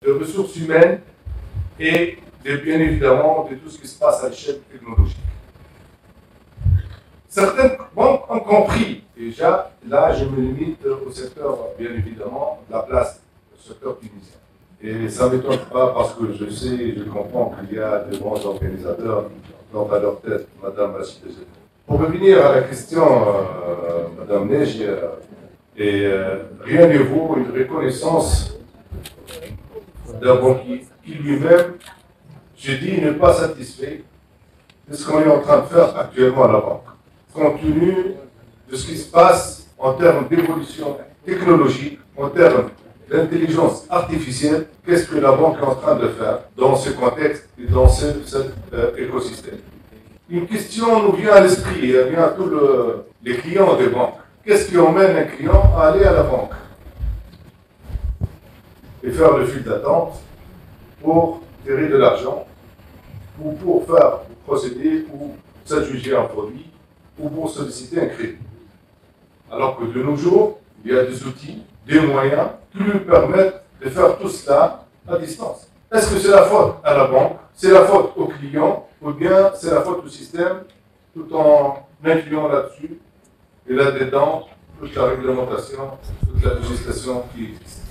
de ressources humaines et bien évidemment de tout ce qui se passe à l'échelle technologique. Certaines banques ont compris, déjà, là je me limite au secteur, bien évidemment, de la place, le secteur tunisien. Et ça ne m'étonne pas parce que je sais, je comprends qu'il y a de bons organisateurs qui ont à leur tête Mme Rachida Zettou. Pour revenir à la question, Mme Neige, rien ne vaut une reconnaissance d'un banquier qui lui-même, je dis, n'est pas satisfait de ce qu'on est en train de faire actuellement à la banque, compte tenu de ce qui se passe en termes d'évolution technologique, en termes d'intelligence artificielle. Qu'est-ce que la banque est en train de faire dans ce contexte et dans cet écosystème? Une question nous vient à l'esprit, elle vient à tous les clients des banques. Qu'est-ce qui emmène un client à aller à la banque et faire le fil d'attente pour tirer de l'argent ou pour procéder ou s'adjuger un produit ou pour solliciter un crédit? Alors que de nos jours, il y a des outils, des moyens qui lui permettent de faire tout cela à distance. Est-ce que c'est la faute à la banque, c'est la faute au client, ou bien c'est la faute au système, tout en incluant là-dessus et là-dedans toute la réglementation, toute la législation qui existe?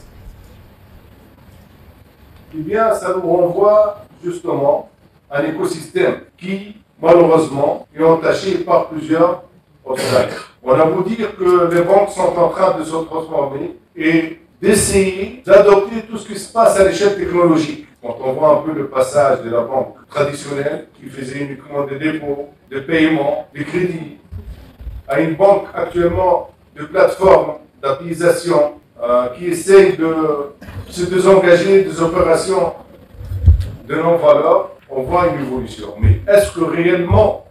Eh bien, ça nous renvoie justement à un écosystème qui, malheureusement, est entaché par plusieurs obstacles. On a beau dire que les banques sont en train de se transformer et d'essayer d'adopter tout ce qui se passe à l'échelle technologique. Quand on voit un peu le passage de la banque traditionnelle qui faisait uniquement des dépôts, des paiements, des crédits, à une banque actuellement de plateforme d'application qui essaye de se désengager des opérations de non-valeur, on voit une évolution. Mais est-ce que réellement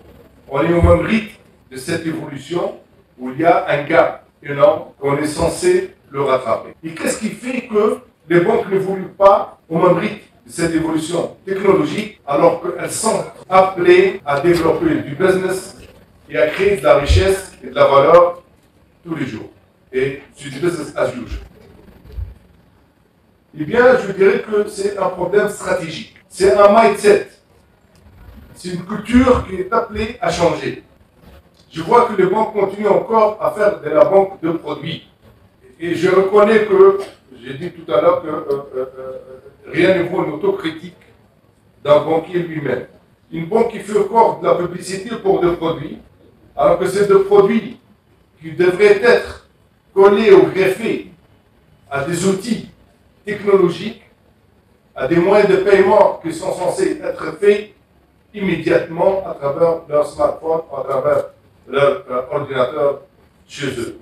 on est au même rythme de cette évolution où il y a un gap énorme qu'on est censé le rattraper? Et qu'est-ce qui fait que les banques n'évoluent pas au même rythme de cette évolution technologique alors qu'elles sont appelées à développer du business et à créer de la richesse et de la valeur tous les jours? Et c'est du business as usual. Eh bien, je dirais que c'est un problème stratégique. C'est un mindset. C'est une culture qui est appelée à changer. Je vois que les banques continuent encore à faire de la banque de produits. Et je reconnais que, j'ai dit tout à l'heure que rien ne vaut une autocritique d'un banquier lui-même. Une banque qui fait encore de la publicité pour des produits, alors que c'est des produits qui devraient être collés ou greffés à des outils technologiques, à des moyens de paiement qui sont censés être faits immédiatement à travers leur smartphone, à travers leur ordinateur chez eux.